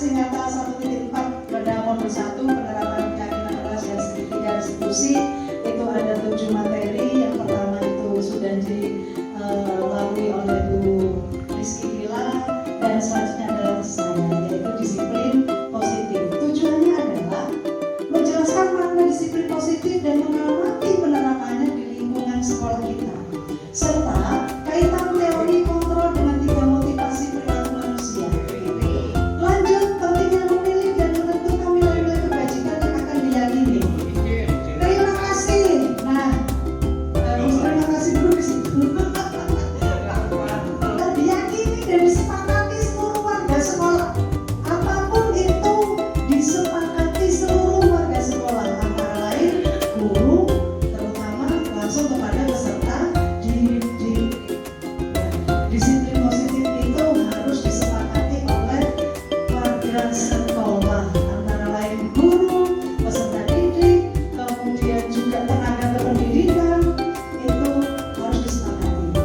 aksi nyata 1.4 pada modul 1 penerapan keyakinan ras dan segitiga restitusi itu ada 7 materi. Yang pertama itu sudah dilalui oleh Bu Rizky Mila dan selanjutnya adalah saya, yaitu disiplin positif. Tujuannya adalah menjelaskan makna disiplin positif dan mengamati penerapannya di lingkungan sekolah kita, serta kaitan teori kontrol dengan 3 motivasi perilaku manusia. Lanjut, pentingnya memilih dan menentukan nilai-nilai kebajikan yang akan diyakini. Terima kasih. Nah, terima kasih dulu di situ. Diyakini dan disepakati seluruh warga sekolah. Apapun itu disepakati seluruh warga sekolah, antara lain guru, terutama langsung kepada peserta didik. Disiplin positif itu harus disepakati oleh warga sekolah, antara lain guru, peserta didik, kemudian juga tenaga kependidikan, itu harus disepakati.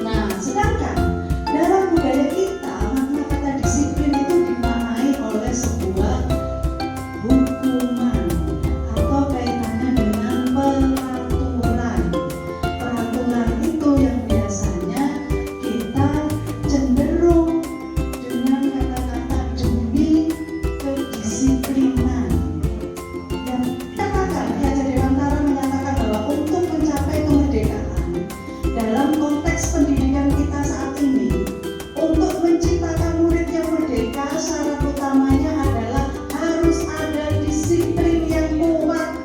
Nah, sedangkan dalam budaya kita, makna kata disiplin itu dimaknai oleh sebuah hukuman atau kaitannya dengan peraturan. Peraturan itu yang biasanya kita cenderung dengan kata-kata demi kedisiplinan. Yang katakan Ki Dewantara menyatakan bahwa untuk mencapai kemerdekaan dalam konteks pendidikan kita saat ini, untuk menciptakan murid yang merdeka, syarat utamanya adalah harus ada disiplin yang kuat.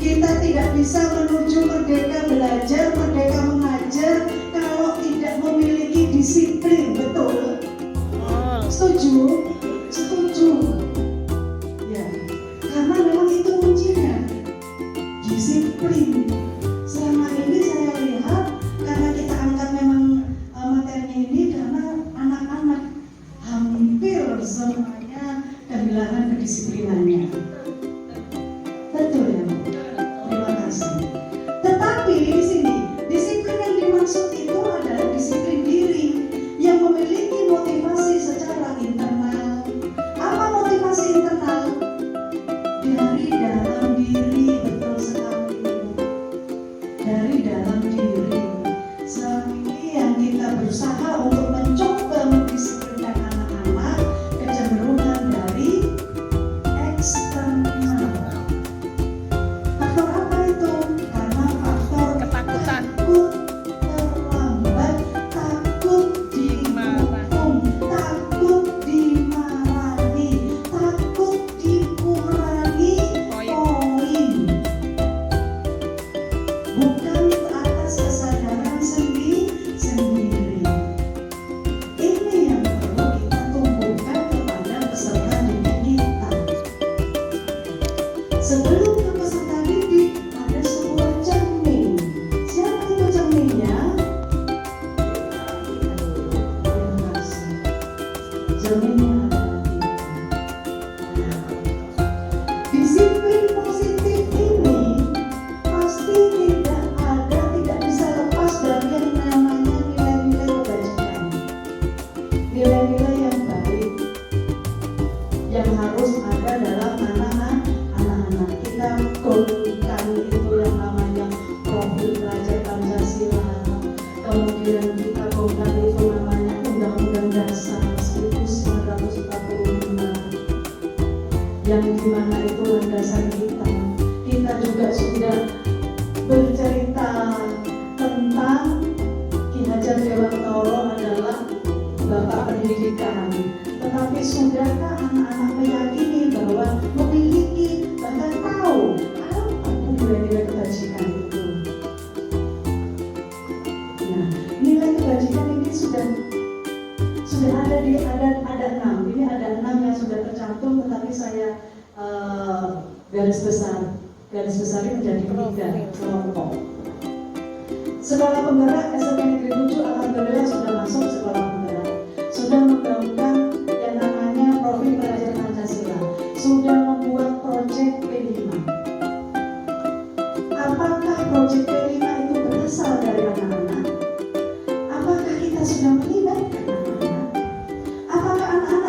Kita tidak bisa menuju merdeka belajar, merdeka mengajar kalau tidak memiliki disiplin, betul? Setuju? Setuju. Ya, karena memang itu kuncinya, disiplin. Selama ini saya lihat, karena kita angkat memang materinya ini karena anak-anak hampir semuanya kehilangan kedisiplinannya. Betul ya, Bu? Terima kasih. Tetapi di sini disiplin yang dimaksud itu adalah disiplin diri yang memiliki motivasi secara internal. Apa motivasi internal? Dari dalam diri, betul sekali, Bu. Dari dalam diri. Selama ini yang kita berusaha untuk mencoba mendisiplinkan anak-anak, kecenderungan dari eksternal. Faktor apa itu? Karena faktor Ketakutan. takut terlambat, takut dihukum, takut dimarahi, takut dikurangi poin. Bukan atas kesadaran sendiri. Ini yang perlu kita tumbuhkan kepada peserta didik kita. Sebelum ke peserta didik, ada sebuah cermin. Siapa itu cerminnya? Terima kasih. Cerminnya adalah kita. Disiplin positif ini pasti tidak bisa lepas dari yang namanya nilai-nilai kebajikan. Nilai-nilai yang baik yang harus ada dalam anak-anak kita. Gaungkan itu yang namanya profil pelajar Pancasila, kemudian kita gaungkan itu namanya Undang-Undang Dasar 1945, yang dimana itu landasan kita. Kita juga sudah bercerita tentang Ki Hajar Dewantara adalah Bapak Pendidikan. Tetapi sudahkah anak-anak meyakini bahwa memiliki, bahkan tahu apa nilai-nilai kebajikan itu? Nah, nilai kebajikan ini sudah ada ada 6. Ini ada 6 yang sudah tercantum, tetapi saya garis besar menjadi 3 kelompok. Sekolah penggerak SMP Negeri 7 alhamdulillah sudah masuk sekolah penggerak. Sudah menggaungkan yang namanya profil pelajar Pancasila. Sudah membuat proyek P5. Apakah proyek P5 itu berasal dari anak-anak? Apakah kita sudah melibatkan anak-anak? Apakah anak-anak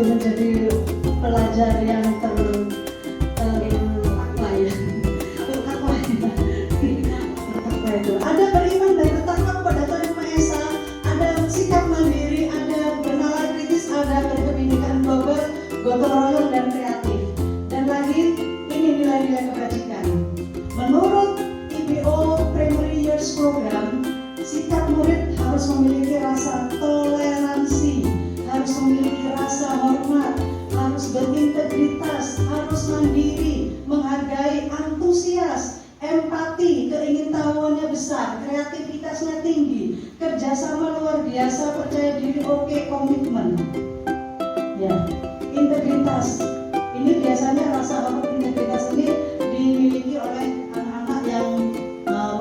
itu menjadi pelajar yang bertakwa itu. Ada beriman dan bertakwa kepada Tuhan Yang Maha Esa, ada sikap mandiri, ada bernalar kritis, ada berkebinekaan global, gotong royong dan kreatif. Dan lagi ini nilai-nilai kebajikan. Menurut IPO Primary Years Program, sikap murid harus memiliki rasa toleransi, harus memiliki rasa hormat, harus berintegritas, harus mandiri, menghargai, antusias, empati, keingintahuannya besar, kreativitasnya tinggi, kerjasama luar biasa, percaya diri oke, komitmen. Ya, integritas. Ini biasanya rasa hormat, integritas ini dimiliki oleh anak-anak yang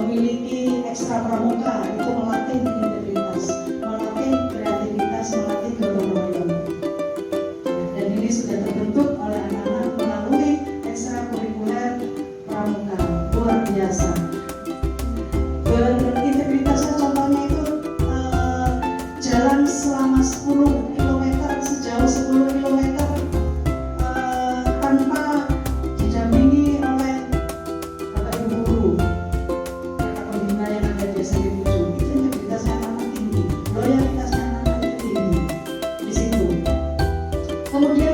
memiliki ekstra pramuka, itu melatih integritas, melatih kreativitas, melatih gotong royong. Dan ini sudah terbentuk oleh anak-anak melalui ekstrakurikuler pramuka, luar biasa. Berintegritasnya contohnya itu jalan selama 10 km, sejauh 10 km tanpa didampingi oleh bapak ibu guru, mereka pembina yang ada di SMP 7. Itu integritasnya anak tinggi, loyalitasnya anak tinggi di situ. Kemudian